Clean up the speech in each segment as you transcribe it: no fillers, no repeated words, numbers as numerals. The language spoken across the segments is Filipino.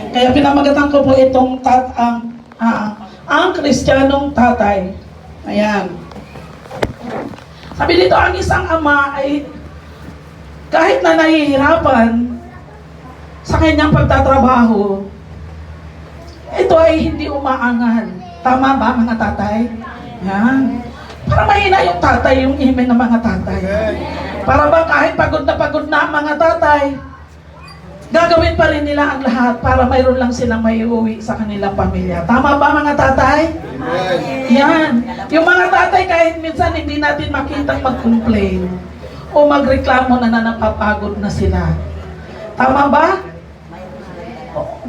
Kaya pinamagatan ko po itong ang Kristiyanong tatay. Ayan. Sabi dito, ang isang ama ay kahit na nahihirapan sa kanyang pagtatrabaho, ito ay hindi umaangal. Tama ba mga tatay? Yan. Para mahina yung tatay, yung imen ng mga tatay. Para ba kahit pagod na ang mga tatay, gagawin pa rin nila ang lahat para mayroon lang silang may uwi sa kanilang pamilya. Tama ba mga tatay? Yan. Yung mga tatay kahit minsan hindi natin makitang mag-complain o magreklamo na napapagod na sila. Tama ba?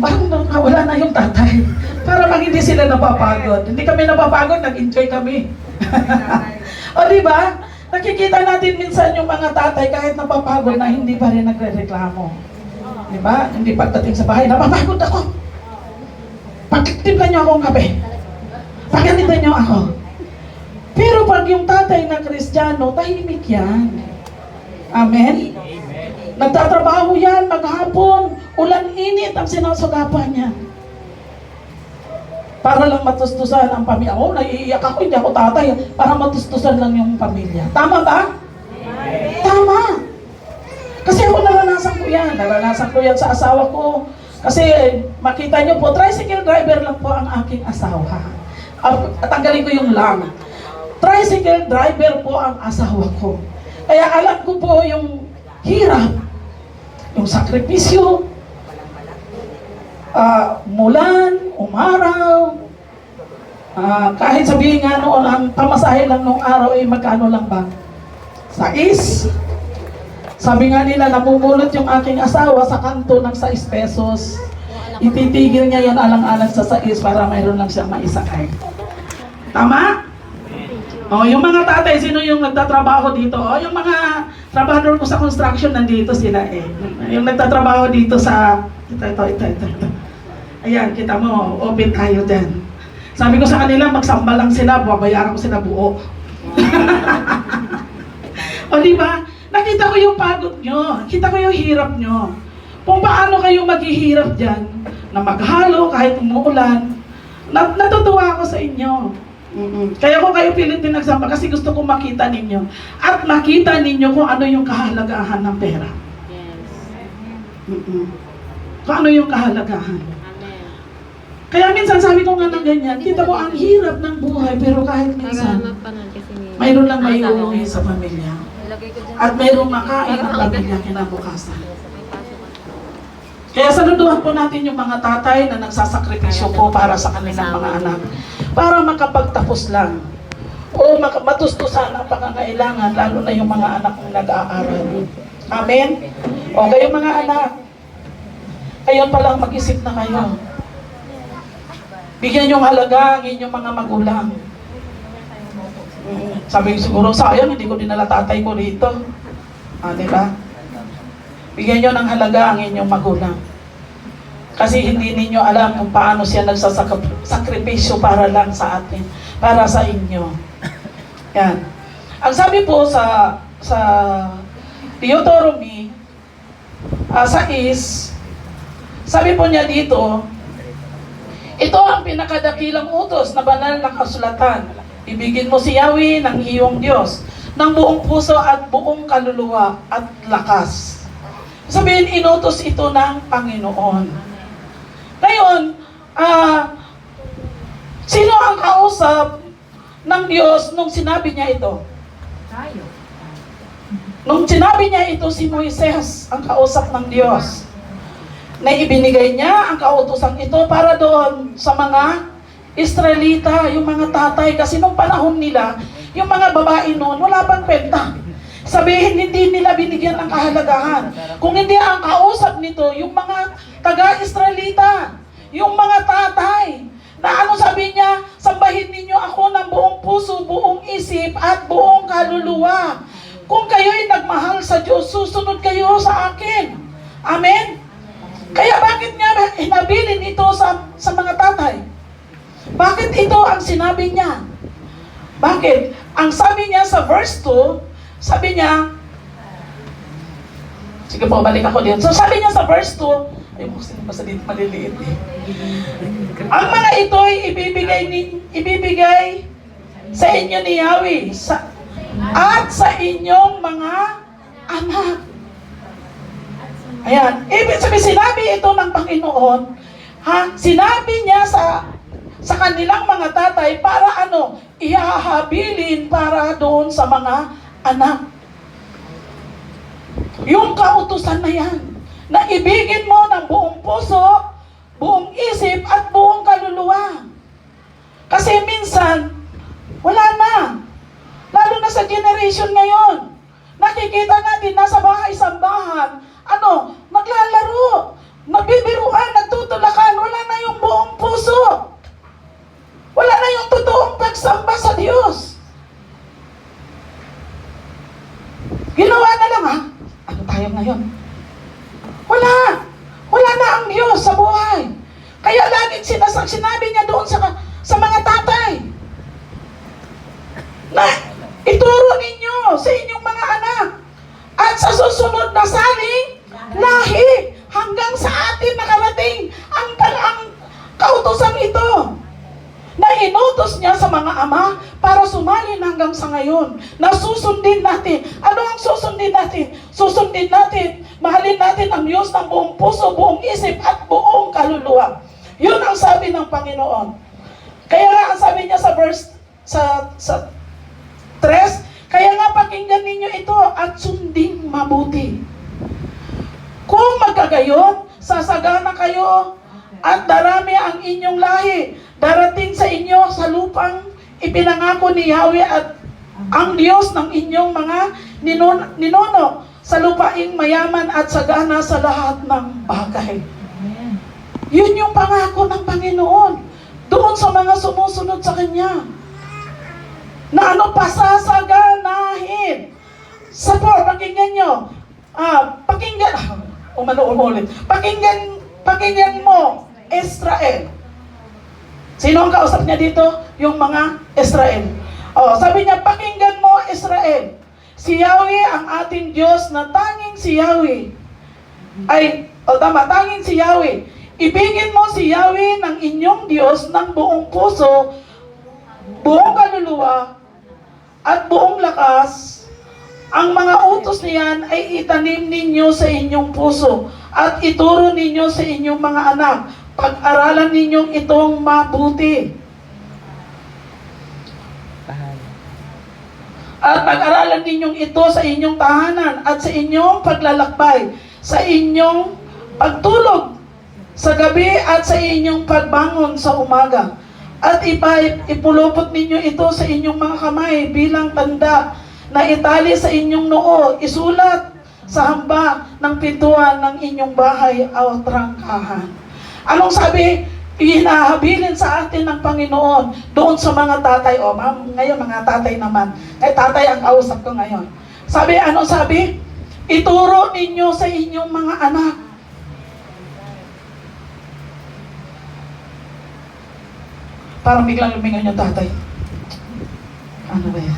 Bakit wala na yung tatay? Para mag hindi sila napapagod. Hindi kami napapagod, nag-enjoy kami. O diba? Nakikita natin minsan yung mga tatay kahit napapagod na hindi pa rin nagre-reklamo. Diba? Hindi pagdating sa bahay, napapagod ako. Pagtimpla niyo akong kape. Pagalitan niyo ako. Pero pag yung tatay na Kristiyano, tahimik yan. Amen? Nagtatrabaho yan, maghapon, ulan-init ang sinasagapan niya. Para lang matustusan ang pamilya. Oh, naiiyak ako, hindi ako tatay. Para matustusan lang yung pamilya. Tama ba? Tama. Kasi ako naranasan ko yan. Naranasan ko yan sa asawa ko. Kasi makita nyo po, tricycle driver lang po ang aking asawa. Tanggalin ko yung lang. Tricycle driver po ang asawa ko. Kaya alam ko po yung hirap, yung sakripisyo, mulan, umaraw, kahit sabihin nga noon, ang pamasahe lang nung araw ay magkano lang ba? 6. Sabi nga nila, namumulot yung aking asawa sa kanto ng 6 pesos. Ititigil niya yan alang-alang sa 6 para mayroon lang siyang maisakay. Tama? O, yung mga tatay, sino yung nagtatrabaho dito? O, yung mga trabahador ko sa construction, nandito sila eh. Yung nagtatrabaho dito sa... Ito. Ayan, kita mo, open tayo dyan. Sabi ko sa kanila, magsamba lang sila, babayaran ko sila buo. O, diba? Nakita ko yung pagod nyo, nakita ko yung hirap nyo. Kung paano kayo maghihirap dyan, na maghalo kahit umuulan, natutuwa ako sa inyo. Kaya ko kayo pilit din nagsama kasi gusto kong makita ninyo. At makita ninyo kung ano yung kahalagahan ng pera. Kung ano yung kahalagahan. Kaya minsan sabi ko nga ng ganyan, kita ko ang hirap ng buhay, pero kahit minsan, mayroon lang may uuwi sa pamilya. At mayroong makain ang pamilya kinabukasan. Kaya saluduhan po natin yung mga tatay na nagsasakripisyo po para sa kanilang mga anak. Para makapagtapos lang. O matustusan ang pangangailangan, lalo na yung mga anak na nag-aaral. Amen? O kayo mga anak, kayo palang mag-isip na kayo. Bigyan yung halaga ang inyong mga magulang. Sabi ko siguro, sayang, hindi ko dinala tatay ko rito. Diba? Bigyan nyo ng halaga ang inyong magulang. Kasi hindi ninyo alam kung paano siya nagsasakripisyo para lang sa atin, para sa inyo. Yan. Ang sabi po sa Deuteronomy 6, sabi po niya dito, ito ang pinakadakilang utos na banal na kasulatan. Ibigin mo si Yahweh ng iyong Diyos ng buong puso at buong kaluluwa at lakas. Sabihin, inutos ito ng Panginoon. Ngayon, sino ang kausap ng Diyos nung sinabi niya ito? Tayo. Nung sinabi niya ito, si Moises ang kausap ng Diyos. Na ibinigay niya ang kautusan ito para doon sa mga Israelita, yung mga tatay. Kasi nung panahon nila, yung mga babae noon, wala pang kwenta. Sabihin, hindi nila binigyan ng kahalagahan. Kung hindi ang kausap nito, yung mga taga-Israelita, yung mga tatay, na ano sabi niya, sambahin ninyo ako ng buong puso, buong isip, at buong kaluluwa. Kung kayo'y nagmahal sa Diyos, susunod kayo sa akin. Amen? Kaya bakit nga hinabilin ito sa mga tatay? Bakit ito ang sinabi niya? Bakit? Ang sabi niya sa verse 2, sabi niya, sige po, balik ako dito. So sabi niya sa verse 2, Ay, kasi basta dito maliliit eh. Ang mga ito ay ibibigay sa inyo ni Yahweh at sa inyong mga anak. Ayan. Ibig sabihin, sinabi ito ng Panginoon, sinabi niya sa kanilang mga tatay para ano? Ihahabilin para doon sa mga anak. Yung kautusan na yan, na ibigin mo ng buong puso, buong isip, at buong kaluluwa. Kasi minsan, wala na. Lalo na sa generation ngayon. Nakikita natin, nasa bahay-sambahan, naglalaro, nagbibiruan, nagtutulakan, wala na yung buong puso. Wala na yung totoong pagsamba sa Diyos. Ginawa na lang Ano tayo ngayon? Wala. Wala na ang Diyos sa buhay. Kaya laging sinabi niya doon sa mga tatay na ituro ninyo sa inyong mga anak at sa susunod na saling lahi hanggang sa atin nakarating ang kautusan ito na inutos niya sa mga ama para sumalin hanggang sa ngayon na susundin natin. Ano ang susundin natin? Susundin natin, mahalin natin ang Diyos ng buong puso, buong isip at buong kaluluwa. Yun ang sabi ng Panginoon. Kaya nga ang sabi niya sa verse sa 3, kaya nga pakinggan ninyo ito at sundin mabuti. Kung magkagayon, sasagana kayo at darami ang inyong lahi. Darating sa inyo sa lupang ipinangako ni Yahweh at ang Diyos ng inyong mga ninuno sa lupaing mayaman at sagana sa lahat ng bagay. Yun yung pangako ng Panginoon doon sa mga sumusunod sa Kanya. Na pasasaganahin. Sa pakinggan nyo. Pakinggan mo, Israel. Sino ang kausap niya dito? Yung mga Israel. Sabi niya, pakinggan mo, Israel. Si Yahweh ang ating Diyos na tanging si Yahweh. Tanging si Yahweh. Ibigin mo si Yahweh ng inyong Diyos ng buong puso, buong kaluluwa, at buong lakas. Ang mga utos niyan ay itanim ninyo sa inyong puso at ituro ninyo sa inyong mga anak. Pag-aralan ninyong itong mabuti. At pag-aralan ninyong ito sa inyong tahanan at sa inyong paglalakbay, sa inyong pagtulog sa gabi at sa inyong pagbangon sa umaga. At ipulupot ninyo ito sa inyong mga kamay bilang tanda na itali sa inyong noo, isulat sa hamba ng pintuan ng inyong bahay o trangkahan. Anong sabi? Hinahabilin sa atin ng Panginoon doon sa mga tatay. Ngayon mga tatay naman. Tatay ang kausap ko ngayon. Anong sabi? Ituro ninyo sa inyong mga anak. Parang biglang lumingon yung tatay. Ano ba yan?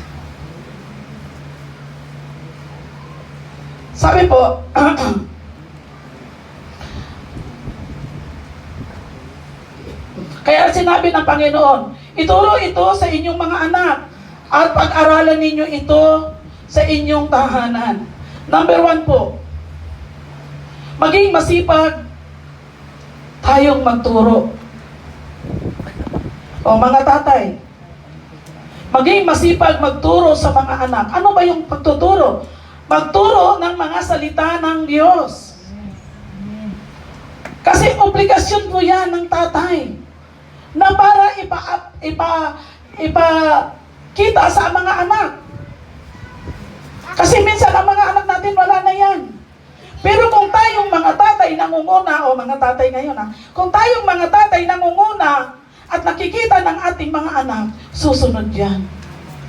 Sabi po, kaya sinabi ng Panginoon, ituro ito sa inyong mga anak at pag-aralan ninyo ito sa inyong tahanan. Number 1 po, maging masipag tayong magturo. Mga tatay, maging masipag magturo sa mga anak. Ano ba yung pagtuturo? Magturo ng mga salita ng Diyos. Kasi obligasyon po yan ng tatay na para ipakita sa mga anak. Kasi minsan ang mga anak natin wala na yan. Pero kung tayong mga tatay nangunguna, mga tatay ngayon kung tayong mga tatay nangunguna at nakikita ng ating mga anak, susunod yan.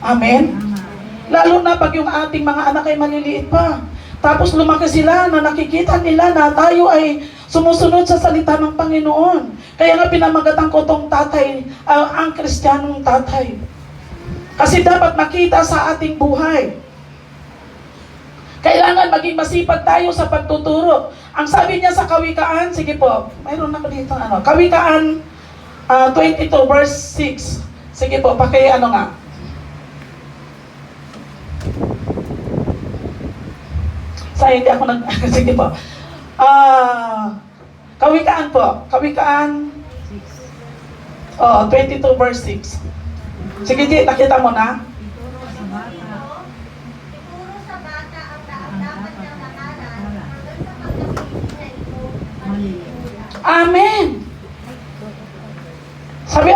Amen? Lalo na pag yung ating mga anak ay maliliit pa. Tapos lumaki sila na nakikita nila na tayo ay sumusunod sa salita ng Panginoon. Kaya nga pinamagatan ko tong tatay, ang Kristiyanong tatay. Kasi dapat makita sa ating buhay. Kailangan maging masipag tayo sa pagtuturo. Ang sabi niya sa Kawikaan, sige po, mayroon ako dito Kawikaan 22 verse 6. Sige po, nga. Hindi ako sige po. Kawikaan po. Kawikaan 22 verse 6. Sige, G, nakita mo na? Ituro sa bata ang dapat niyang pangalan hanggang sa pagdating na ito. Amen. Sabi?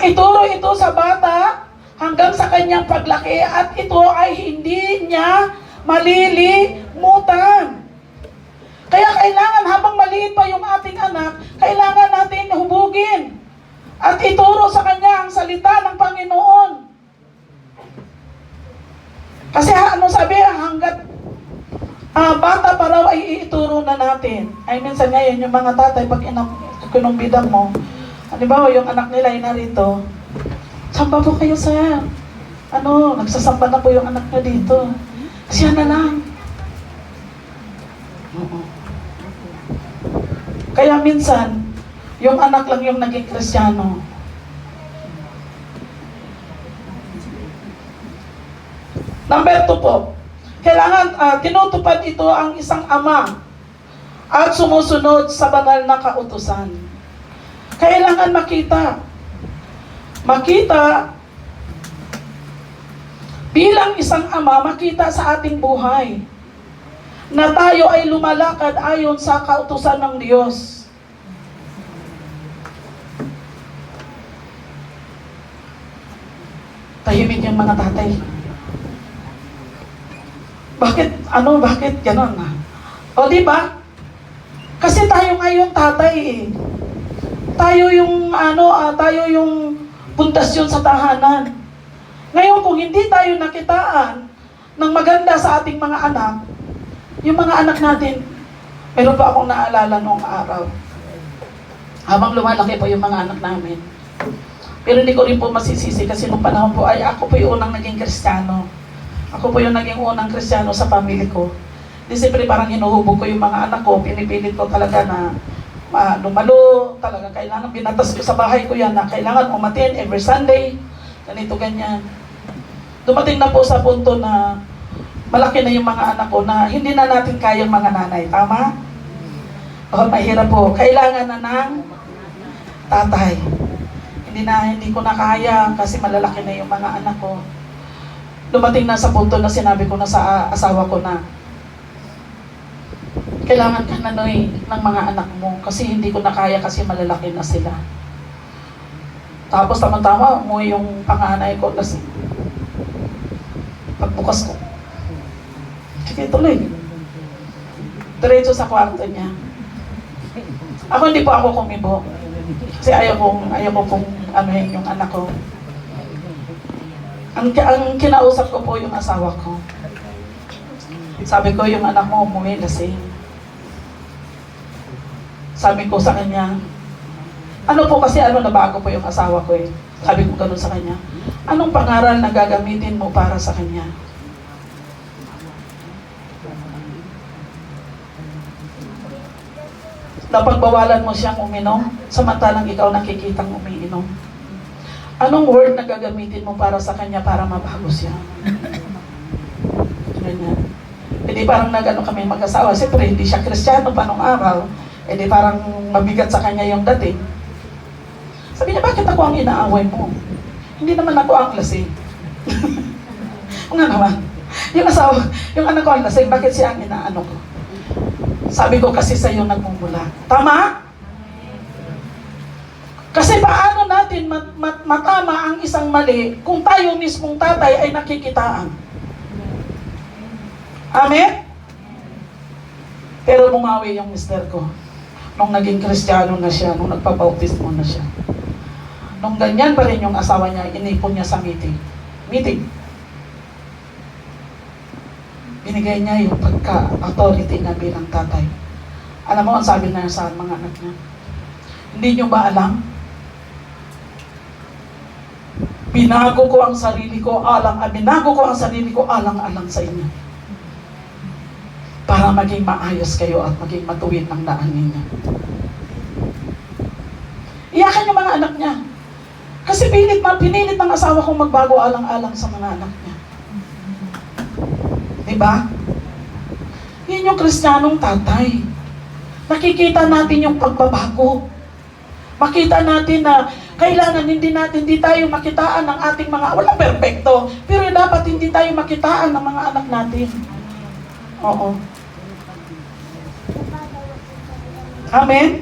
Ituro ito sa bata hanggang sa kanyang paglaki at ito ay hindi niya malilimutan. Kaya kailangan habang maliit pa yung ating anak, kailangan natin hubugin at ituro sa kanya ang salita ng Panginoon. Kasi sabi, hanggat bata pa raw ay ituro na natin. Ay minsan ngayon, yung mga tatay, pag kinumbidan mo, halimbawa yung anak nila ay narito, samba po kayo sir. Nagsasamba na po yung anak niya dito. Siya na lang. Kaya minsan, yung anak lang yung naging Kristiyano. Number 2 po, kailangan tinutupad ito ang isang ama at sumusunod sa banal na kautusan. Kailangan makita bilang isang ama, makita sa ating buhay na tayo ay lumalakad ayon sa kautusan ng Diyos. Tahimik yung mga tatay. Bakit ganon O di ba? Kasi tayo ngayon tatay eh. Tayo yung pundasyon sa tahanan. Ngayon kung hindi tayo nakitaan ng maganda sa ating mga anak, yung mga anak natin, meron pa akong naalala noong araw. Habang lumalaki po yung mga anak namin. Pero hindi ko rin po masisisi kasi nung panahon po ay ako po yung unang naging Kristiyano. Ako po yung naging unang Kristiyano sa pamilya ko. Di siyempre parang hinuhubog ko yung mga anak ko, pinipilit ko talaga na lumalo, talaga kailangan, binatas ko sa bahay ko yan na kailangan umatin every Sunday, ganito, ganyan. Dumating na po sa punto na malaki na yung mga anak ko na hindi na natin kayang mga nanay. Tama? Mahirap po. Kailangan na ng tatay. Hindi ko na kaya kasi malalaki na yung mga anak ko. Dumating na sa punto na sinabi ko na sa asawa ko na kailangan ka na ng mga anak mo kasi hindi ko na kaya kasi malalaki na sila. Tapos tama-tama umuwi yung panganay ko kasi pagbukas ko, sige, tuloy. Diretso sa kwarto niya. Ako hindi po ako kumibo. Kasi ayaw ko anuhin yung anak ko. Ang kinausap ko po yung asawa ko. Sabi ko, yung anak mo umuwi lasing. Sabi ko sa kanya, nabago po yung asawa ko eh. Sabi ko ganun sa kanya, anong pangaral na gagamitin mo para sa kanya? Napagbawalan mo siyang uminom, samantalang ikaw nakikitang umiinom. Anong word na gagamitin mo para sa kanya para mabago siya? Ganyan. Hindi parang kami mag-asawa. Siyempre, hindi siya Kristiyano pa nung araw. Hindi parang mabigat sa kanya yung dating. Sabi niya, bakit ako ang inaaway mo? Hindi naman ako ang lasing. Nga naman. Yung anak ko ang lasing, bakit siya ang inaano ko? Sabi ko, kasi sa'yo nagmumula. Tama? Kasi paano natin matama ang isang mali kung tayo mismong tatay ay nakikitaan? Amen? Pero bumawi yung mister ko. Nung naging Kristiyano na siya, nung nagpabautismo na siya. Nung ganyan pa rin yung asawa niya, inipon niya sa meeting. Binigay niya yung pagka-authority na bilang tatay. Alam mo, ang sabi na sa mga anak niya, hindi niyo ba alam? Binago ko ang sarili ko alang-alang sa inyo. para maging maayos kayo at maging matuwid ang daan ninyo. Iyakan yung mga anak niya. Kasi pinilit ng asawa kong magbago alang-alang sa mga anak niya. Diba? Yan yung Kristiyanong tatay. Nakikita natin yung pagbabago. Makita natin na kailangan hindi tayo makitaan ng ating mga, walang perfecto, pero dapat hindi tayo makitaan ng mga anak natin. Oo. Amen?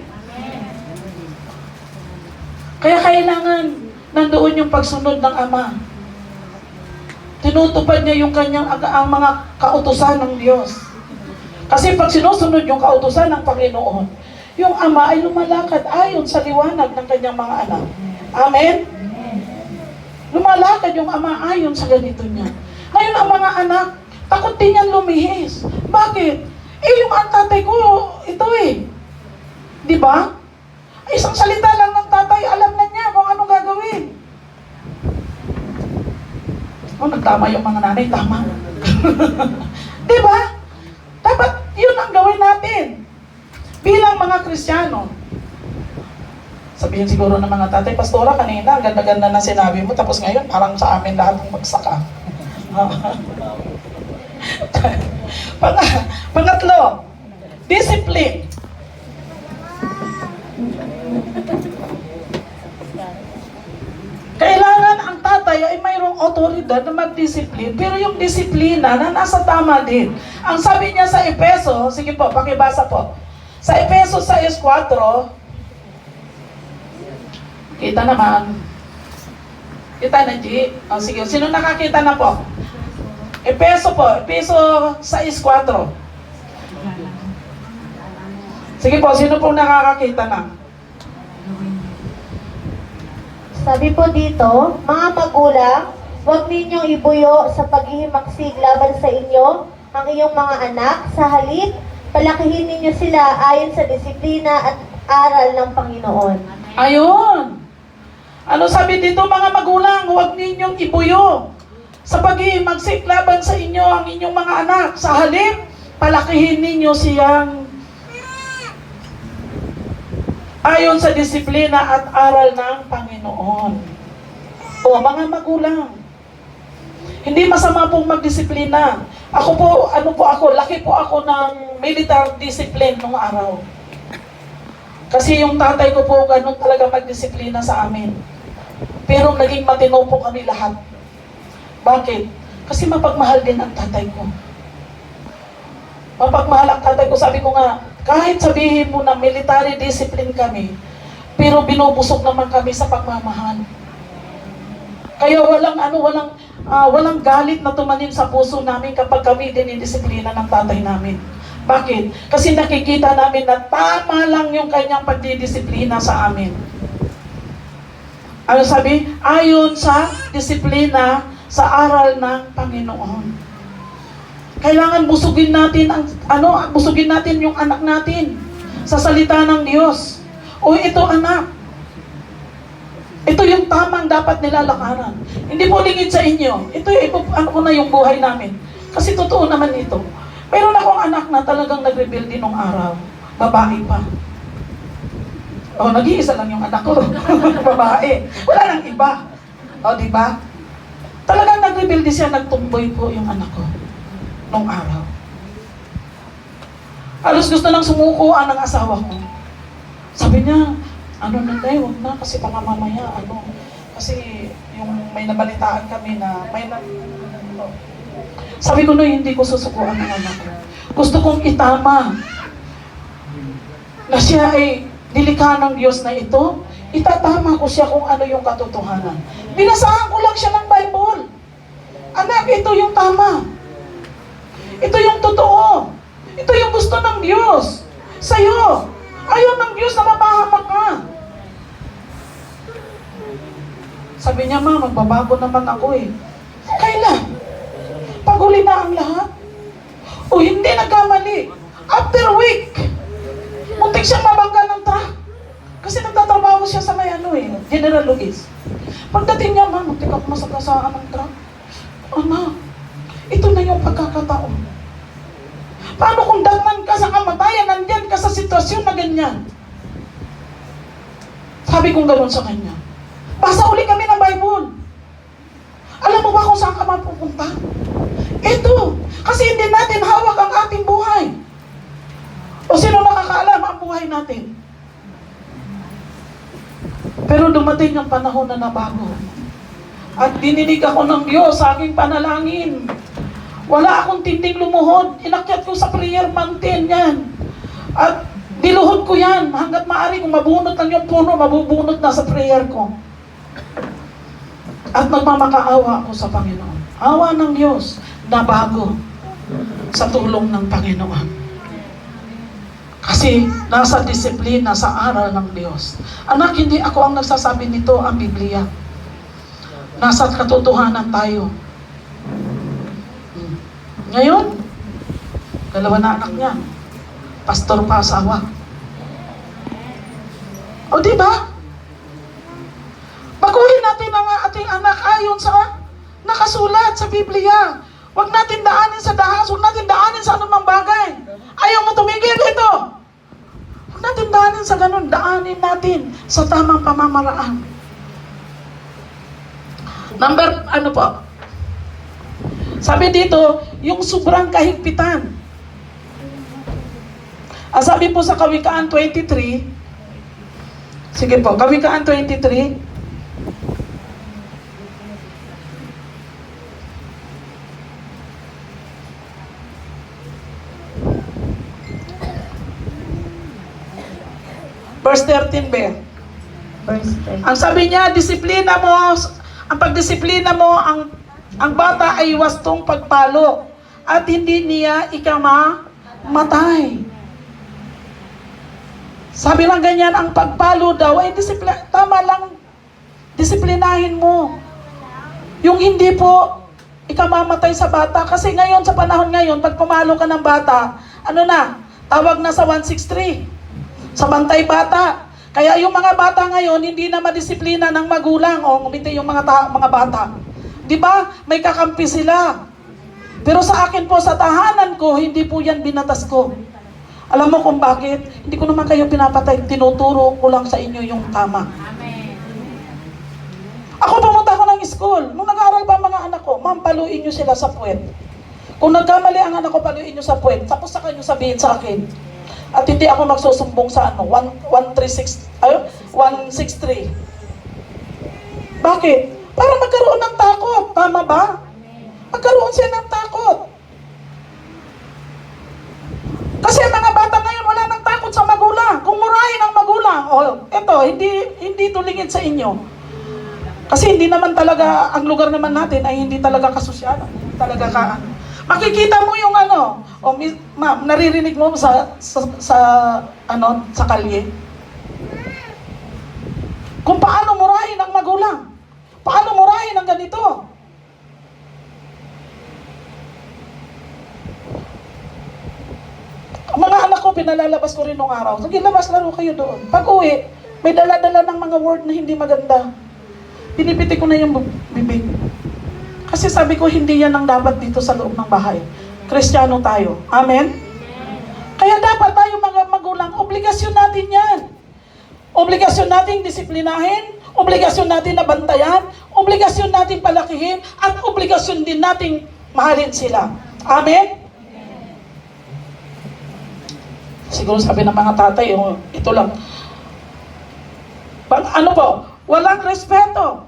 Kaya kailangan nandoon yung pagsunod ng Ama. Tinutupad niya yung ang mga kautusan ng Diyos. Kasi pag sinusunod yung kautusan ng Panginoon, yung Ama ay lumalakad ayon sa liwanag ng kanyang mga anak. Amen? Lumalakad yung Ama ayon sa ganito niya. Ngayon ang mga anak, takot din yan lumihis. Bakit? Yung tatay ko, ito Di ba? Isang salita lang ng tatay, alam na niya kung anong gagawin. Nagtama yung mga nanay, tama. Di ba? Dapat yun ang gawin natin. Bilang mga Kristiyano. Sabihin siguro ng mga tatay, Pastora, kanina, ganda-ganda na sinabi mo, tapos ngayon, parang sa amin lahat ng magsaka. Pangatlo, discipline. Kailangan ang tatay ay mayroong otoridad na mag-discipline, pero yung disiplina na nasa tama din. Ang sabi niya sa Efeso, sige po, pakibasa po. Sa Efeso 6:4, kita naman. Kita na, G. Sige, sino nakakita na po? Efeso po, Efeso 6:4. Sige po, sino pong nakakakita na? Sabi po dito, mga magulang, huwag ninyong ibuyo sa paghihimaksig laban sa inyo ang iyong mga anak. Sa halip, palakihin ninyo sila ayon sa disiplina at aral ng Panginoon. Ayun! Ano sabi dito mga magulang, huwag ninyong ibuyo sa paghihimagsik laban sa inyo ang inyong mga anak. Sa halip, palakihin ninyo siyang ayon sa disiplina at aral ng Panginoon. O mga magulang, hindi masama pong magdisiplina. Ako po, laki po ako ng military discipline nung araw. Kasi yung tatay ko po, ganun talaga magdisiplina sa amin. Pero naging matino po kami lahat. Bakit? Kasi mapagmahal din ang tatay ko. Mapagmahal ang tatay ko, sabi ko nga, kahit sabihin mo na military discipline kami, pero binubusog naman kami sa pagmamahal. Kaya walang galit na tumanim sa puso namin kapag kami dinidisiplina ng tatay namin. Bakit? Kasi nakikita namin na tama lang yung kanyang pagdidisiplina sa amin. Ano sabi? Ayon sa disiplina sa aral ng Panginoon. Kailangan busugin natin yung anak natin sa salita ng Diyos. O ito anak, ito yung tamang dapat nilalakaran. Hindi po lingid sa inyo. Ito na yung buhay namin. Kasi totoo naman ito. Meron akong anak na talagang nag-rebel din nung araw. Babae pa. Nag-iisa lang yung anak ko. Babae. Wala nang iba. Di ba? Talagang nag-rebel din siya, nagtumboy po yung anak ko nung araw. Alos gusto nang sumukuan ng asawa ko. Sabi niya, nanday, wag na, kasi baka mamaya, kasi yung may nabalitaan kami na, sabi ko hindi ko susukuan ng anak ko. Gusto kong itama na siya ay nilikha ng Diyos na ito, itatama ko siya kung ano yung katotohanan. Binasahan ko lang siya ng Bible. Anak, ito yung tama. Ito yung totoo. Ito yung gusto ng Diyos sa'yo. Ayaw ng Diyos na mapahamak ka. Sabi niya, ma, magbabago naman ako Kailan? Pag-uli na ang lahat? O hindi nagkamali. After a week, muntik siya mabangga ng truck. Kasi nagtatrabaho siya sa may General Luis. Pagdating niya, ma, muntik ako masagasaan ng truck. Ito na yung pagkakataon. Paano kung datnan ka sa kamatayan, nandyan ka sa sitwasyon na ganyan? Sabi kong gano'n sa kanya. Basa uli kami ng Bible. Alam mo ba kung saan ka mapupunta? Ito. Kasi hindi natin hawak ang ating buhay. O sino nakakaalam ang buhay natin? Pero dumating ang panahon na nabago. At dininig ako ng Diyos sa aking panalangin. Wala akong tinding lumuhod. Inakyat ko sa prayer mountain yan. At niluhod ko yan. Hanggat maaari kung mabunot lang yung puno, mabubunot na sa prayer ko. At nagmamakaawa ako sa Panginoon. Awa ng Diyos na bago sa tulong ng Panginoon. Kasi nasa disiplina sa aral ng Diyos. Anak, hindi ako ang nagsasabi nito, ang Biblia. Nasa katotohanan tayo. Ngayon, dalawa na anak niya. Pastor pa asawa. O diba? Baguhin natin ang ating anak ayon sa nakasulat sa Biblia. Huwag natin daanin sa dahas, huwag natin daanin sa anumang bagay. Ayaw mo tumigil ito. Huwag natin daanin sa ganun, daanin natin sa tamang pamamaraan. Number, ano po? Sabi dito, yung sobrang kahigpitan. Sabi po sa Kawikaan 23, sige po, Kawikaan 23, verse 13 be. Verse 10. Ang sabi niya, disiplina mo, ang pagdisiplina mo, ang bata ay wastong pagpalo at hindi niya ikamamatay. Sabi lang ganyan, ang pagpalo daw ay tama lang, disiplinahin mo. Yung hindi po ikamamatay sa bata. Kasi ngayon, sa panahon ngayon, pag pumalo ka ng bata, ano na, tawag na sa 163. Sa bantay bata. Kaya yung mga bata ngayon, hindi na madisiplina ng magulang o umiti yung mga bata. Di ba? May kakampi sila. Pero sa akin po, sa tahanan ko, hindi po yan binatas ko. Alam mo kung bakit? Hindi ko naman kayo pinapatay. Tinuturo ko lang sa inyo yung tama. Amen. Ako pumunta ako ng school. Nung nag-aaral pa mga anak ko, ma'am, paluin nyo sila sa puwet. Kung nagkamali ang anak ko, paluin nyo sa puwet. Tapos saka nyo sabihin sa akin. At hindi ako magsusumbong sa 163. Bakit? Para magkaroon ng takot. Tama ba? Magkaroon siya ng takot. Kasi mga bata ngayon wala nang takot sa magulang. Kung murahin ang magulang, eto, hindi tulingin sa inyo. Kasi hindi naman talaga, ang lugar naman natin ay hindi talaga kasosyalan. Hindi talaga makikita mo yung ma'am, naririnig mo sa kalye. Kung paano murahin ang magulang. Paano murahin ang ganito. Ang mga anak ko, pinalalabas ko rin nung araw. Sige, labas, laro kayo doon. Pag uwi, may dala-dala ng mga word na hindi maganda. Pinipiti ko na yung bibig. Kasi sabi ko, hindi yan ang dapat dito sa loob ng bahay. Kristiyano tayo. Amen? Kaya dapat tayo mga magulang, obligasyon natin yan. Obligasyon natin disiplinahin, obligasyon natin nabantayan, obligasyon natin palakihin, at obligasyon din natin mahalin sila. Amen? Siguro sabi ng mga tatay, ito lang. Walang respeto.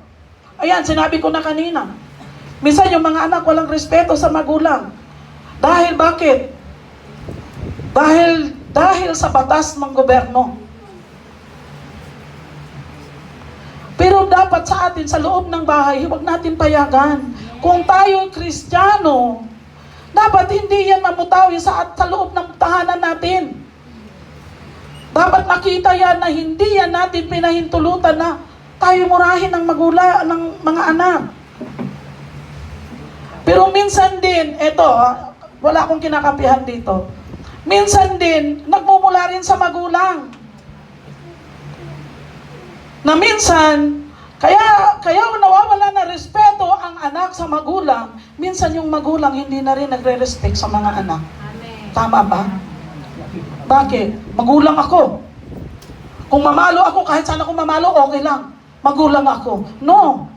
Ayan, sinabi ko na kanina. Minsan yung mga anak walang respeto sa magulang. Dahil bakit? Dahil sa batas ng gobyerno. Pero dapat sa atin, sa loob ng bahay, huwag natin payagan. Kung tayo Kristiyano, dapat hindi yan mamutawi sa loob ng tahanan natin. Dapat makita yan na hindi yan natin pinahintulutan na tayo murahin ng magulang, ng mga anak. Pero minsan din, wala akong kinakampihan dito. Minsan din, nagmumula rin sa magulang. Na minsan, kaya nawawala na respeto ang anak sa magulang, minsan yung magulang hindi na rin nagre-respect sa mga anak. Amen. Tama ba? Bakit? Magulang ako. Kung mamalo ako, kahit saan ako mamalo, okay lang. Magulang ako. No.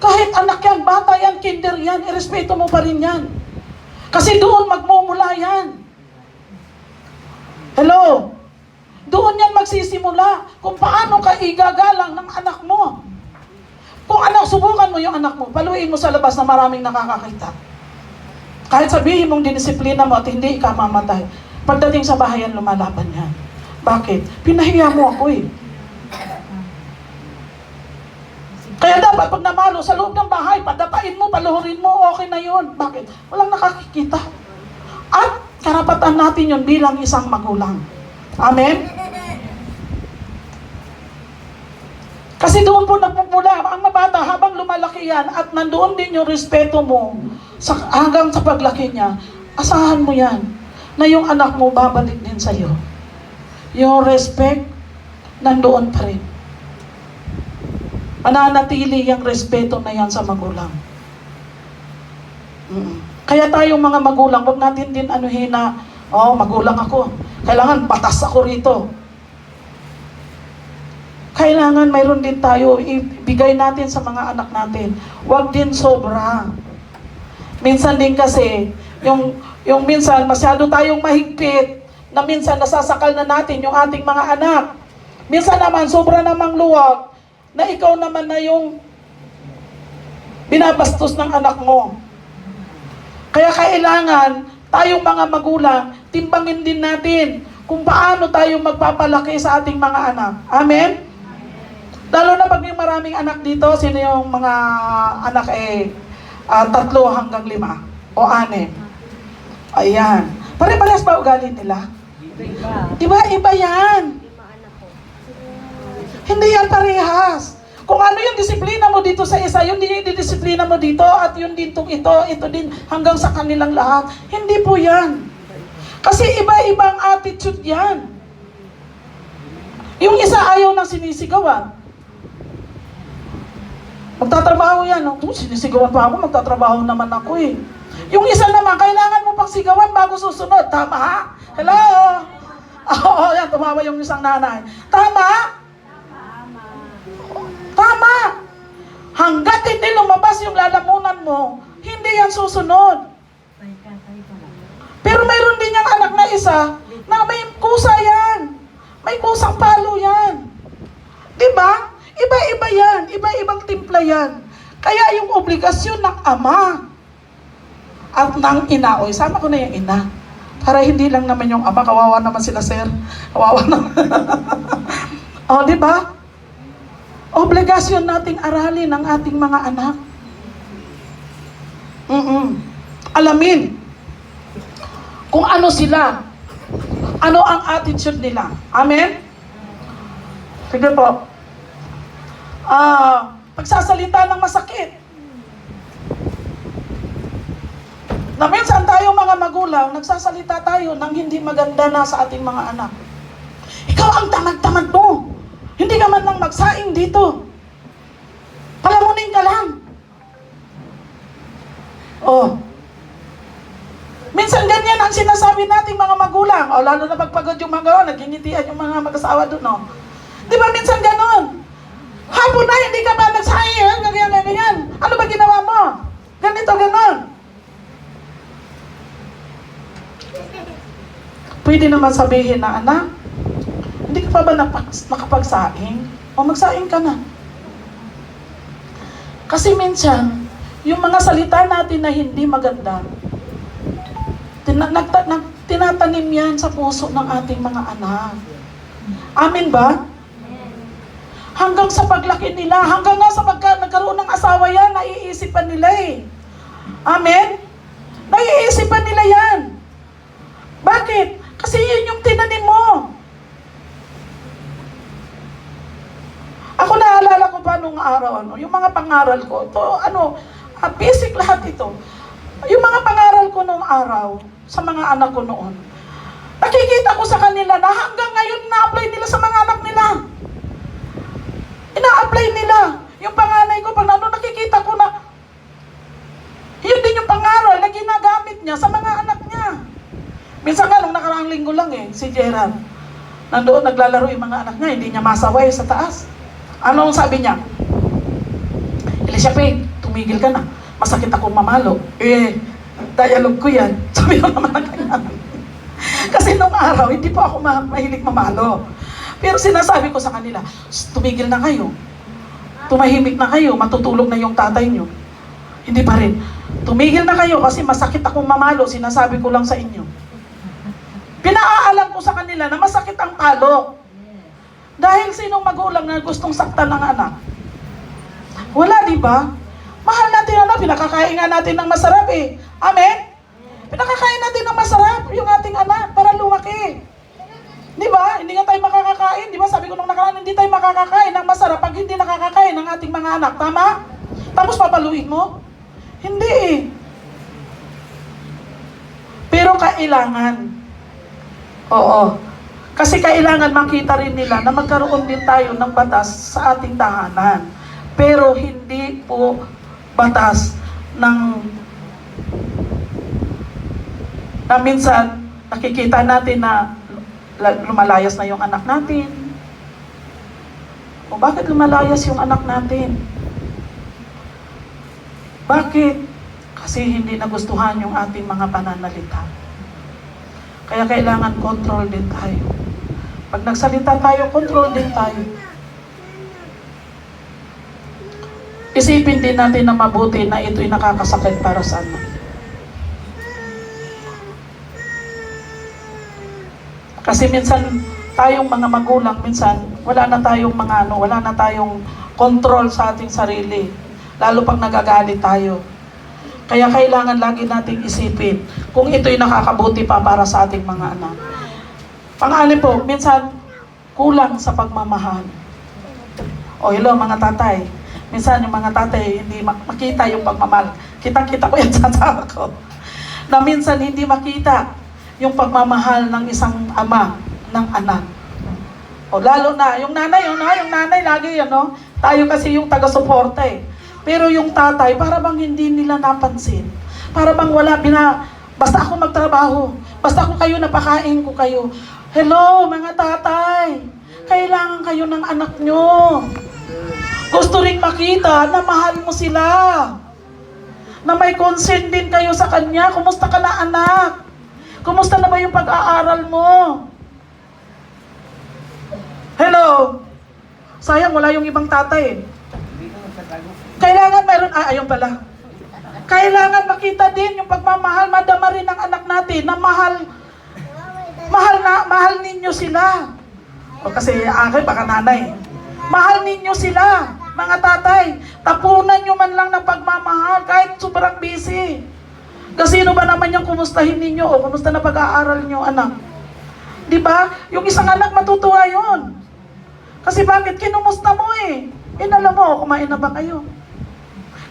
Kahit anak yan, bata yan, kinder yan, irespeto mo pa rin yan. Kasi doon magmumula yan. Hello? Doon yan magsisimula kung paano ka igagalang ng anak mo. Kung anak, subukan mo yung anak mo, paluin mo sa labas na maraming nakakakita. Kahit sabihin mong dinisiplina mo at hindi ka mamatay, pagdating sa bahayan, lumalaban yan. Bakit? Pinahiya mo ako eh. Kaya dapat pag namalo sa loob ng bahay, padapain mo, paluhurin mo, okay na yun. Bakit? Walang nakakikita. At karapatan natin yun bilang isang magulang. Amen? Kasi doon po nagpupula ang mabata habang lumalaki yan at nandoon din yung respeto mo hanggang sa paglaki niya, asahan mo yan na yung anak mo babalik din sa'yo. Yung respect, nandoon pa rin. Mananatili yung respeto na yan sa magulang. Kaya tayong mga magulang, wag natin din anuhin na, magulang ako. Kailangan batas ako rito. Kailangan mayroon din tayo, ibigay natin sa mga anak natin. Wag din sobra. Minsan din kasi, yung minsan masyado tayong mahigpit, na minsan nasasakal na natin yung ating mga anak. Minsan naman, sobra namang luwag, na ikaw naman na yung binabastos ng anak mo. Kaya kailangan, tayong mga magulang, timbangin din natin kung paano tayo magpapalaki sa ating mga anak. Amen? Lalo na pag may maraming anak dito, sino yung mga anak 3 hanggang 5 o 6? Ayan. Pare-parehas ba ugali nila? Diba? Iba yan. Hindi yan parehas. Kung ano yung disiplina mo dito sa isa, yun din yung disiplina mo dito, at yun din ito din hanggang sa kanilang lahat. Hindi po yan. Kasi iba-ibang attitude yan. Yung isa ayaw ng sinisigawan. Magtatrabaho yan. Sinisigawan pa ako, magtatrabaho naman ako eh. Yung isa naman, kailangan mo pang sigawan bago susunod. Tama ha? Hello? Oo, yan, tumawa yung isang nanay. Tama? Tama. Hanggat hindi lumabas yung lalamunan mo, hindi yan susunod. Pero mayroon din yung anak na isa na may kusa yan. May kusang palo yan. Diba? Iba-iba yan. Iba-ibang timpla yan. Kaya yung obligasyon ng ama at ng ina, sama ko na yung ina. Para hindi lang naman yung ama, kawawa naman sila, sir. Kawawa naman. Diba? Obligasyon nating aralin ang ating mga anak. Alamin kung ano sila. Ano ang attitude nila. Amen? Sige po. Pagsasalita ng masakit. Na minsan tayo mga magulang, nagsasalita tayo ng hindi maganda na sa ating mga anak. Ikaw ang tamad-tamad mo. Hindi ka man lang magsaing dito. Palamunin ka lang. Minsan ganyan ang sinasabi nating mga magulang. Lalo na pagpagod yung mga nagingitian yung mga mag-asawa doon. Di ba minsan ganon? Hapon na, hindi ka ba nagsaing? Ganyan. Ano ba ginawa mo? Ganito, ganon. Pwede naman sabihin na, anak, hindi ka pa ba nakapagsaing? O magsaing ka na. Kasi minsan, yung mga salita natin na hindi maganda, tinatanim yan sa puso ng ating mga anak. Amin ba? Hanggang sa paglaki nila, hanggang nga sa nagkaroon ng asawa yan, naiisipan nila eh. Amen? Naiisipan nila yan. Bakit? Kasi yun yung tinanim mo. Ako naalala ko pa nung araw, yung mga pangaral ko, basic lahat ito. Yung mga pangaral ko nung araw, sa mga anak ko noon, nakikita ko sa kanila na hanggang ngayon na-apply nila sa mga anak nila. Ina-apply nila. Yung panganay ko, pag nakikita ko na, yun din yung pangaral na ginagamit niya sa mga anak niya. linggo lang eh, si Gerald. Nandoon naglalaro yung mga anak niya, hindi niya masaway sa taas. Ano ang sabi niya? Elizabeth, tumigil ka na. Masakit akong mamalo. Dialogue ko yan. Sabi ko naman na ganyan. Kasi nung araw, hindi po ako mahilig mamalo. Pero sinasabi ko sa kanila, tumigil na kayo. Tumahimik na kayo, matutulog na yung tatay nyo. Hindi pa rin. Tumigil na kayo kasi masakit akong mamalo, sinasabi ko lang sa inyo. Pinaalam ko sa kanila na masakit ang talo. Dahil sinong magulang na gustong saktan ng anak? Wala, di ba? Mahal natin anak, pinakakain nga natin ng masarap eh. Amen? Pinakakain natin ng masarap yung ating anak para lumaki. Di ba? Hindi nga tayo makakakain. Di ba? Sabi ko nung nakaraan, hindi tayo makakakain ng masarap pag hindi nakakakain ng ating mga anak. Tama? Tapos papaluin mo? Hindi eh. Pero kailangan. Oo. Kasi kailangan makita rin nila na magkaroon din tayo ng batas sa ating tahanan. Pero hindi po batas na minsan nakikita natin na lumalayas na yung anak natin. O bakit lumalayas yung anak natin? Bakit? Kasi hindi nagustuhan yung ating mga pananalita. Kaya kailangan control din tayo. Pag nagsalita tayo, control din tayo. Isipin din natin na mabuti na ito'y nakakasakit para sa anak. Kasi minsan tayong mga magulang, minsan wala na tayong control sa ating sarili. Lalo pag nagagalit tayo. Kaya kailangan lagi nating isipin kung ito'y nakakabuti pa para sa ating mga anak. Pang-anim po, minsan kulang sa pagmamahal. O hello mga tatay. Minsan yung mga tatay hindi makita yung pagmamahal. Kitang-kita ko yan sa asawa ko. Na minsan hindi makita yung pagmamahal ng isang ama ng anak. O lalo na, yung nanay lagi yan, no? Tayo kasi yung taga-suporta eh. Pero yung tatay, para bang hindi nila napansin. Para bang basta ako magtrabaho, basta ako kayo napakain ko kayo. Hello, mga tatay, kailangan kayo ng anak nyo. Gusto rin makita na mahal mo sila. Na may concern din kayo sa kanya. Kumusta ka na anak? Kumusta na ba yung pag-aaral mo? Hello? Sayang, wala yung ibang tatay. Kailangan mayroon, ayun pala. Kailangan makita din yung pagmamahal, madama rin ng anak natin na mahal ninyo sila. O kasi akin, baka nanay. Mahal ninyo sila, mga tatay. Tapunan nyo man lang ng pagmamahal kahit sobrang busy. Kasi sino ba naman yung kumustahin ninyo o kumusta na pag-aaral nyo, anak? Di ba? Yung isang anak matutuwa yun. Kasi bakit? Kinumusta mo eh. Alam mo, kumain na ba kayo?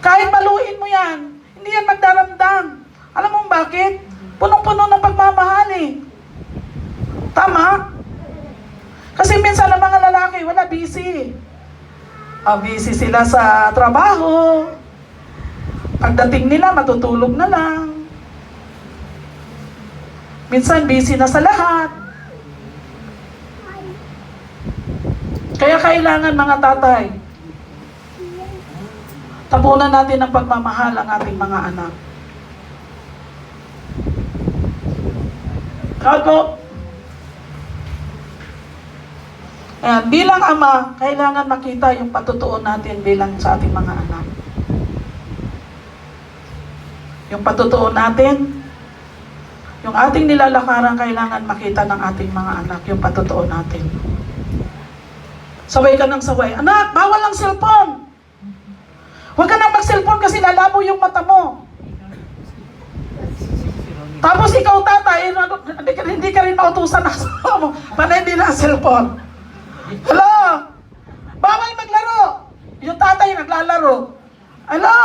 Kahit maluin mo yan, hindi yan magdaramdam. Alam mo bakit? Punong-puno ng pagmamahal eh. Tama? Kasi minsan ang mga lalaki, wala, busy. Busy sila sa trabaho. Pagdating nila, matutulog na lang. Minsan, busy na sa lahat. Kaya kailangan mga tatay, tapunan natin ng pagmamahal ang ating mga anak. Ako, ayan, bilang ama, kailangan makita yung patutuon natin bilang sa ating mga anak. Yung patutuon natin, yung ating nilalakaran, kailangan makita ng ating mga anak, yung patutuon natin. Saway ka ng saway. Anak, bawal ang cellphone. Huwag ka nang mag-cellphone kasi lalabo yung mata mo. Tapos ikaw tatay, hindi ka rin mautusan ng asawa mo. Para hindi na ang cellphone. Hello? Bawal maglaro. Yung tatay naglalaro. Hello?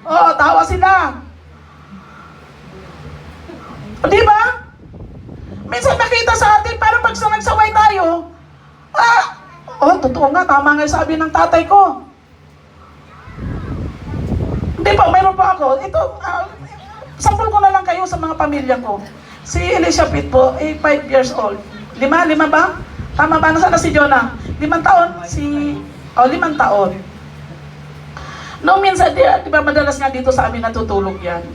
Oo, tawa sila. O, di ba? Minsan nakita sa atin, parang pag nagsaway tayo, totoo nga, tama nga sabi ng tatay ko. Hindi pa, mayroon pa ako. Ito, sampol ko na lang kayo sa mga pamilya ko. Si Elizabeth po, 5 years old. Lima ba? Tama ba? Nasaan na si Jonah? 5 taon? 5 taon. No, minsan, di ba madalas nga dito sa amin natutulog yan.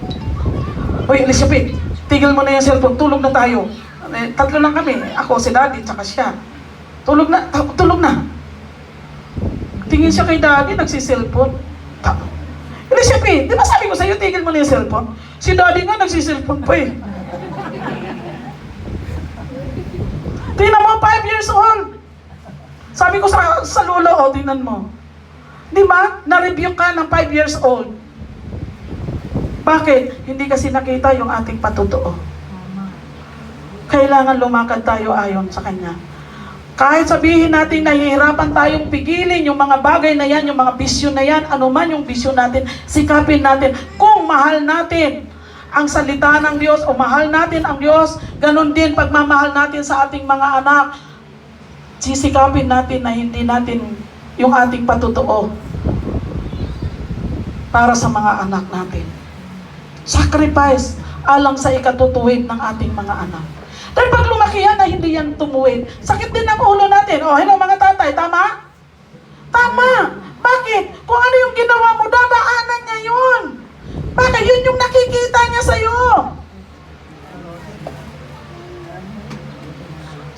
Uy, Elizabeth, tigil mo na yung cellphone, tulog na tayo. 3 lang kami, ako, si Daddy, tsaka siya. Tulog na. Tingin siya kay Daddy, nagsiselfone. Elizabeth, di ba sabi ko sa'yo, tigil mo na yung cellphone? Si Daddy nga nagsiselfone pa eh. Tingnan mo, 5 years old. Sabi ko sa lolo, tingnan mo. Di ba? Na-review ka ng 5 years old. Bakit? Hindi kasi nakita yung ating patotoo. Kailangan lumakad tayo ayon sa Kanya. Kahit sabihin natin nahihirapan tayong pigilin yung mga bagay na yan, yung mga bisyo na yan, ano man yung bisyo natin, sikapin natin. Kung mahal natin ang salita ng Diyos o mahal natin ang Diyos, ganun din pagmamahal natin sa ating mga anak, sisikapin natin na hindi natin yung ating patotoo para sa mga anak natin. Sacrifice alang sa ikatutuwid ng ating mga anak. Dahil pag lumaki yan na hindi yan tumuwid, sakit din ang ulo natin. Oh, hello mga tatay, tama? Tama. Bakit? Kung ano yung ginawa mo, dadaanan niya yun. Bakit? Yun yung nakikita niya sa'yo.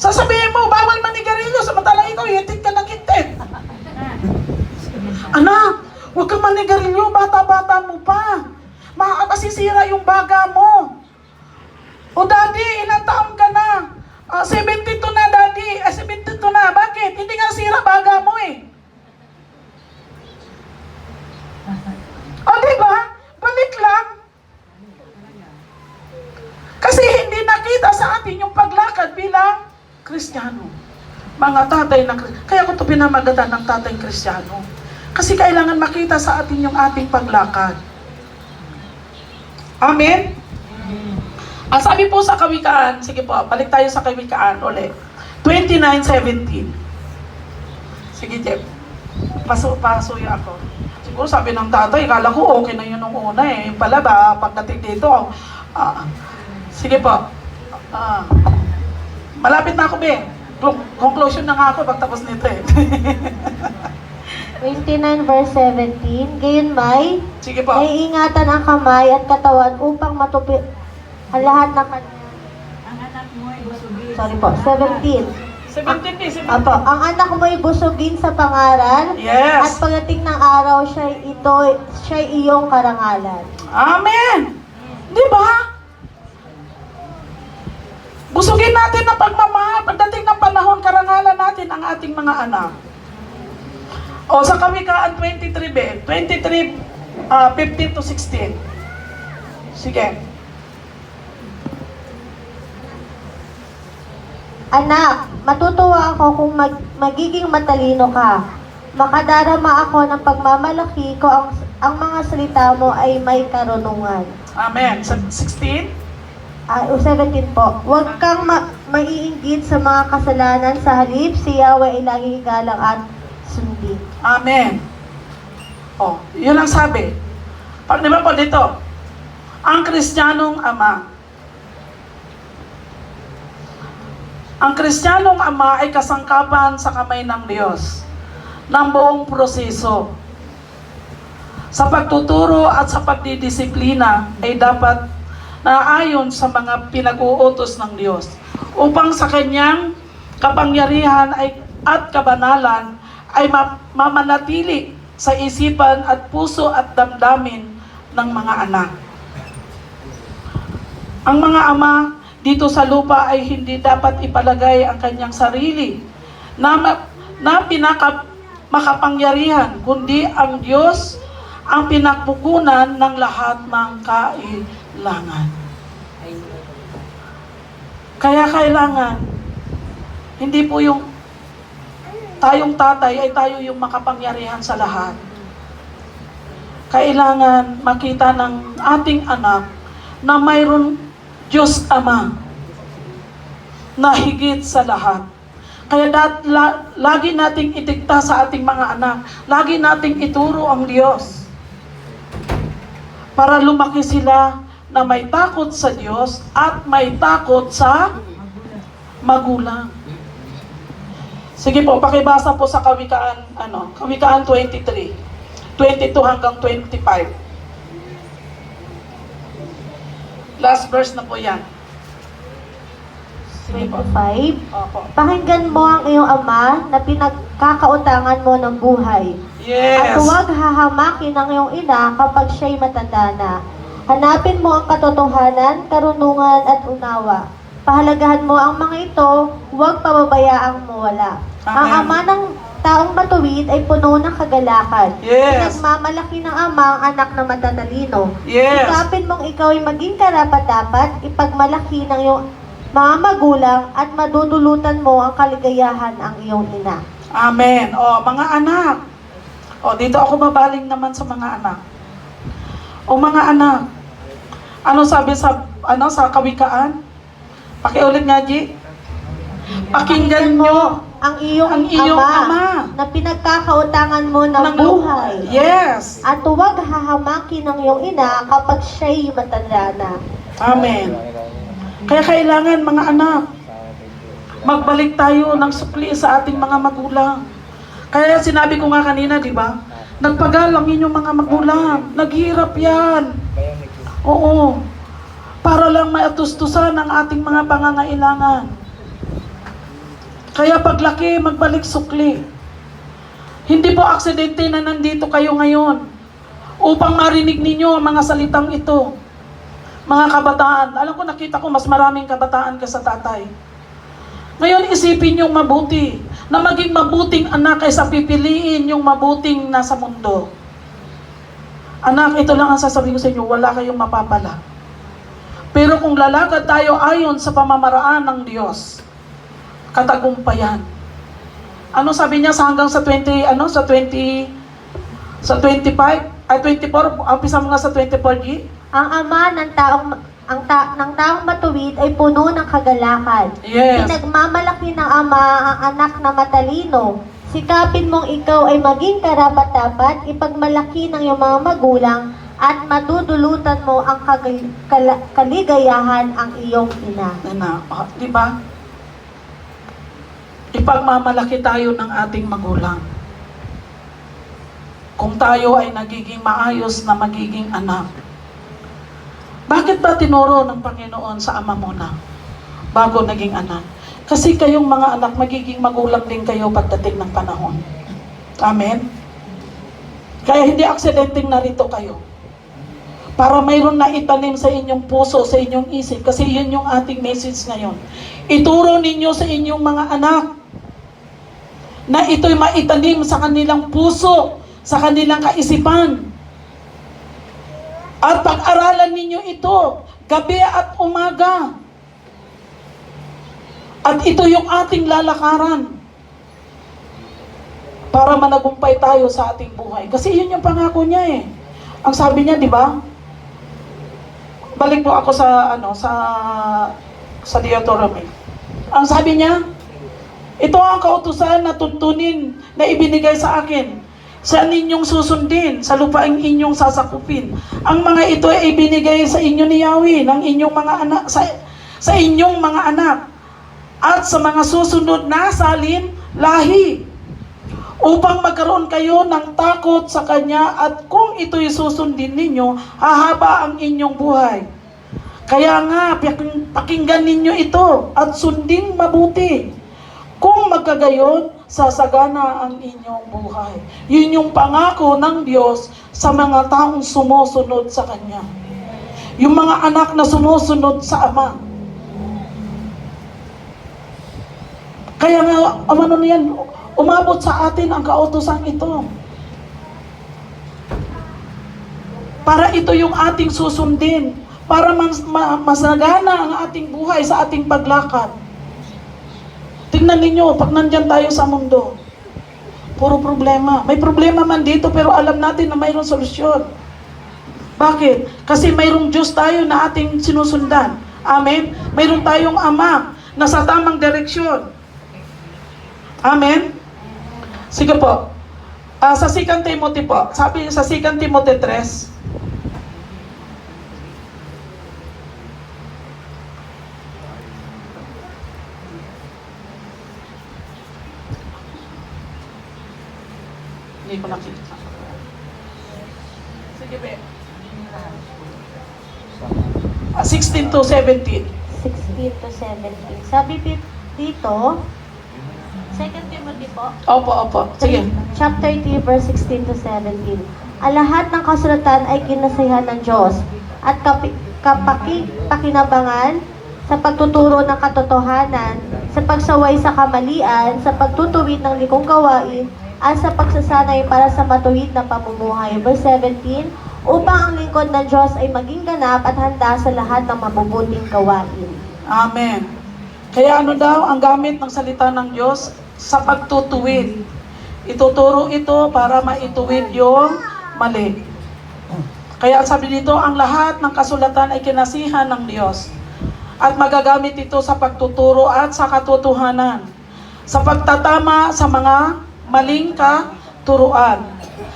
Sasabihin mo, bawal manigarilyo, samantalang ikaw, hitit ka ng hitit. Anak, huwag kang manigarilyo, bata-bata mo pa. Makakasisira yung baga mo. O Daddy, ilang taon ka na? 72 na, Daddy. 72 na. Bakit? Hindi nga sira baga mo eh. O diba? Balik lang. Kasi hindi nakita sa atin yung paglakad bilang Kristiyano. Mga tatay na Kristiyano. Kaya ko ito pinamagatan ng tatay Kristiyano. Kasi kailangan makita sa atin yung ating paglakad. Amen? Ang sabi po sa Kawikaan, sige po, balik tayo sa Kawikaan ulit. 29:17. Sige, Jeff. Pasuyo ako. Siguro sabi ng tatay, kala ko okay na yun nung una eh. Yung pala ba, pagdating dito, sige po. Malapit na ako, be. Conclusion na nga ako pagtapos nito eh. 29 verse 17, gayon may, Sige po. naiingatan ang kamay at katawan upang matupi ang lahat ng kanya. Sorry po, 17. 17 eh, 17. Apo, ang anak mo'y busugin sa pangaral, at Yes. pagdating ng araw, siya iyong karangalan. Amen! Di ba? Busugin natin ang pagmamahal. Pagdating ng panahon, karangalan natin ang ating mga anak. O sa Kawikaan 23, 15-16. Sige. Anak, matutuwa ako kung magiging matalino ka. Makadarama ako ng pagmamalaki ko ang mga salita mo ay may karunungan. Amen. 16. 17 po. Huwag kang maiinggit sa mga kasalanan, sa halip si Yahweh ay laging galang at sundin. Amen. O, yun ang sabi. Pag di ba po dito, ang Kristiyanong Ama. Ang Kristiyanong Ama ay kasangkapan sa kamay ng Diyos ng buong proseso. Sa pagtuturo at sa pagdidisiplina ay dapat naayon sa mga pinag-uutos ng Diyos upang sa kanyang kapangyarihan at kabanalan ay mamanatili sa isipan at puso at damdamin ng mga anak. Ang mga ama dito sa lupa ay hindi dapat ipalagay ang kanyang sarili na makapangyarihan, kundi ang Diyos ang pinagpukunan ng lahat ng kailangan. Kaya kailangan, hindi po yung tayong tatay ay tayo yung makapangyarihan sa lahat. Kailangan makita ng ating anak na mayroon Diyos Ama na higit sa lahat. Kaya lagi nating idigta sa ating mga anak, lagi nating ituro ang Diyos para lumaki sila na may takot sa Diyos at may takot sa magulang. Sige po, pakibasa po sa Kawikaan 23, 22 hanggang 25. Last verse na po yan. Sige po. 25. Opo. Pakinggan mo ang iyong ama na pinagkakautangan mo ng buhay. At Yes. huwag hahamakin ng iyong ina kapag siya'y matanda na. Hanapin mo ang katotohanan, karunungan at unawa. Pahalagahan mo ang mga ito, huwag pababayaang mawala. Ang Amen. ama ng taong matuwid ay puno ng kagalakan. Yes. Pinagmamalaki ng ama ang anak na matatalino. Yes. Sikapin mong ikaw ay maging karapat-dapat, ipagmalaki ng iyong mga magulang at madudulutan mo ang kaligayahan ang iyong ina. Amen. O, mga anak. O, dito ako mabaling naman sa mga anak. O, mga anak. Ano sabi sa Kawikaan? Pakiulit nga, G. Pakinggan nyo ang iyong ama, na pinagkakautangan mo ng buhay. Yes. At huwag hahamakin ng iyong ina kapag siya'y matanda na. Amen. Kaya kailangan, mga anak, magbalik tayo ng sukli sa ating mga magulang. Kaya sinabi ko nga kanina, di ba? Nagpagal ang inyong mga magulang. Naghihirap yan. Oo. Para lang matustusan ang ating mga pangangailangan. Kaya paglaki, magbalik sukli. Hindi po aksidente na nandito kayo ngayon upang marinig ninyo ang mga salitang ito. Mga kabataan, alam ko nakita ko mas maraming kabataan ka sa tatay. Ngayon isipin yung mabuti, na maging mabuting anak kaysa pipiliin yung mabuting nasa mundo. Anak, ito lang ang sasabihin ko sa inyo, wala kayong mapapala. Pero kung lalakad tayo ayon sa pamamaraan ng Diyos, katagumpayan. Ano sabi niya hanggang sa 25, ay 24, umpisa mo nga sa 24, G? Ang ama ng taong matuwid ay puno ng kagalakan. Yes. Pinagmamalaki ng ama ang anak na matalino. Sikapin mong ikaw ay maging karapat-dapat, ipagmalaki ng iyong mga magulang, at madudulutan mo ang kaligayahan ang iyong ina. Di ba? Ipagmamalaki tayo ng ating magulang. Kung tayo ay nagiging maayos na magiging anak. Bakit ba tinuro ng Panginoon sa ama mo na bago naging anak? Kasi kayong mga anak, magiging magulang din kayo pagdating ng panahon. Amen? Kaya hindi aksidenteng narito kayo. Para mayroon na itanim sa inyong puso, sa inyong isip. Kasi yun yung ating message ngayon. Ituro ninyo sa inyong mga anak na ito'y maitanim sa kanilang puso, sa kanilang kaisipan. At pag-aralan ninyo ito, gabi at umaga. At ito yung ating lalakaran para managumpay tayo sa ating buhay. Kasi yun yung pangako niya eh. Ang sabi niya, di ba? Balik po ako sa Deuteronomy. Ang sabi niya, ito ang kautusan na tuntunin na ibinigay sa akin. Sa ninyong susundin, sa lupaing inyong sasakupin. Ang mga ito ay ibinigay sa inyo ni Yahweh ng inyong mga anak, sa inyong mga anak at sa mga susunod na salin lahi, upang magkaroon kayo ng takot sa Kanya, at kung ito'y susundin ninyo, hahaba ang inyong buhay. Kaya nga, pakinggan ninyo ito at sundin mabuti. Kung magkagayon, sasagana ang inyong buhay. Yun yung pangako ng Diyos sa mga taong sumusunod sa Kanya. Yung mga anak na sumusunod sa Ama. Kaya nga, ano na yan, umabot sa atin ang kautusan ito. Para ito yung ating susundin. Para masagana ang ating buhay sa ating paglakad. Tingnan ninyo, pag nandyan tayo sa mundo, puro problema. May problema man dito, pero alam natin na mayroong solusyon. Bakit? Kasi mayroong Diyos tayo na ating sinusundan. Amen? Mayroong tayong Ama na sa tamang direksyon. Amen? Sige po. Sa 2 Timothy po, sabi sa 2 Timothy 3, Hindi ko nakita. Sige, be. 16 to 17. 16 to 17. Sabi dito, 2 Timothy po, Opo. Sige. chapter 3, verse 16 to 17. Ang lahat ng kasulatan ay kinasihan ng Diyos at pakinabangan sa pagtuturo ng katotohanan, sa pagsaway sa kamalian, sa pagtutuwid ng likong gawain, at sa pagsasanay para sa matuwid na pamumuhay. Verse 17, upang ang lingkod ng Diyos ay maging ganap at handa sa lahat ng mabubuting gawain. Amen. Kaya ano daw ang gamit ng salita ng Diyos? Sa pagtutuwid. Ituturo ito para maituwid yung mali. Kaya sabi dito, ang lahat ng kasulatan ay kinasihan ng Diyos. At magagamit ito sa pagtuturo at sa katotohanan. Sa pagtatama sa mga maling katuruan.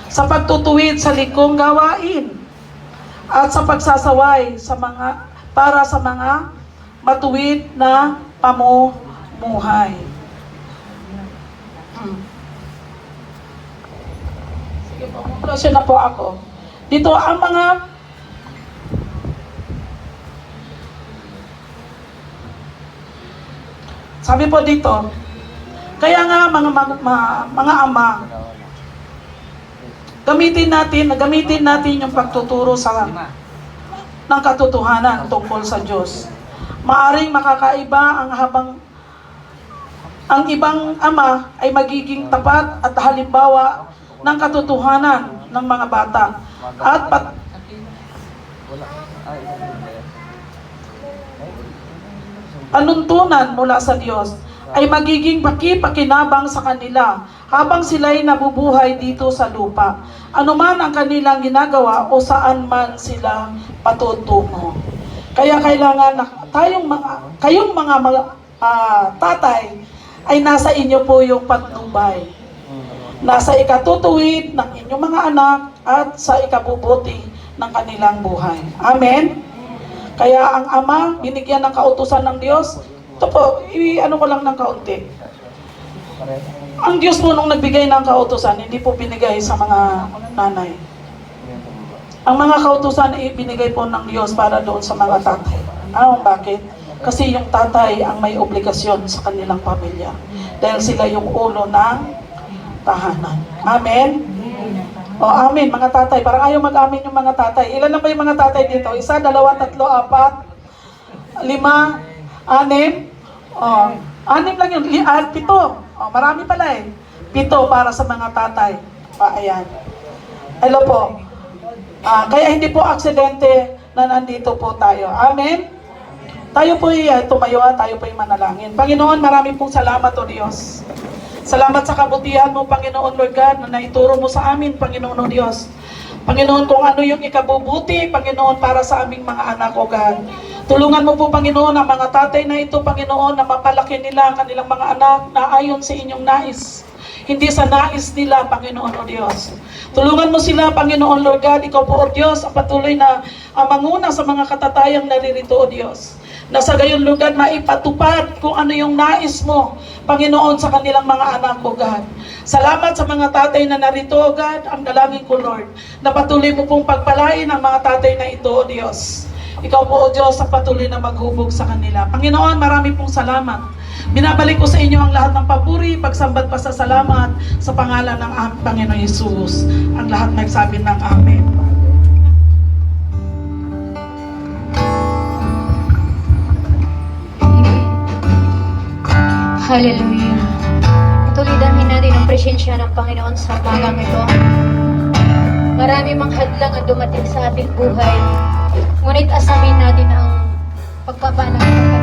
Sa pagtutuwid sa likong gawain. At sa pagsasaway sa para sa mga matuwid na pamumuhay. Sige po, conclusion na po ako. Dito ang mga sabi po dito, kaya nga mga ama, gamitin natin yung pagtuturo ng katotohanan tungkol sa Diyos. Maaring makakaiba ang ibang ama ay magiging tapat at halimbawa ng katotohanan ng mga bata at panuntunan mula sa Diyos ay magiging pakipakinabang sa kanila habang sila'y nabubuhay dito sa lupa. Ano man ang kanilang ginagawa o saan man sila patutungo. Kaya kailangan na kayong mga tatay ay nasa inyo po yung patnubay. Nasa ikatutuwid ng inyong mga anak at sa ikabubuti ng kanilang buhay. Amen? Kaya ang ama, binigyan ng kautusan ng Diyos. Ito po, ano ko lang ng kaunti. Ang Diyos po nung nagbigay ng kautusan, hindi po binigay sa mga nanay. Ang mga kautusan ay binigay po ng Diyos para doon sa mga tatay. Bakit? Kasi yung tatay ang may obligasyon sa kanilang pamilya. Dahil sila yung ulo ng tahanan. Amen? O, amen, mga tatay. Parang ayaw mag-amin yung mga tatay. Ilan na ba yung mga tatay dito? 1, 2, 3, 4, 5, 6, 7. O, 6 lang yun. 7. O, marami pala eh. 7 para sa mga tatay. Ayan. Hello po. Kaya hindi po aksidente na nandito po tayo. Amen? Tayo po tumayo at tayo po manalangin. Panginoon, marami pong salamat o Diyos. Salamat sa kabutihan mo, Panginoon Lord God, na naituro mo sa amin, Panginoon o Diyos. Panginoon, kung ano yung ikabubuti, Panginoon, para sa aming mga anak o God. Tulungan mo po, Panginoon, ang mga tatay na ito, Panginoon, na mapalaki nila ang kanilang mga anak na ayon sa inyong nais. Hindi sa nais nila, Panginoon o Diyos. Tulungan mo sila, Panginoon Lord God, ikaw po o Diyos, ang patuloy na manguna sa mga katatayang naririto o Diyos. Na sa gayon lugar maipatupad kung ano yung nais mo, Panginoon, sa kanilang mga anak, O God. Salamat sa mga tatay na narito, O God, ang dalangin ko, Lord, na patuloy mo pong pagpalain ang mga tatay na ito, O Diyos. Ikaw po, O Diyos, ang patuloy na maghubog sa kanila. Panginoon, marami pong salamat. Binabalik ko sa inyo ang lahat ng papuri, pagsambat pa sa salamat sa pangalan ng Panginoon Jesus. Ang lahat nagsabi ng Amen. Hallelujah. Patuloy namin natin ang presensya ng Panginoon sa umagang ito. Marami mang hadlang ang dumating sa ating buhay. Ngunit asamin natin ang pagpapala ng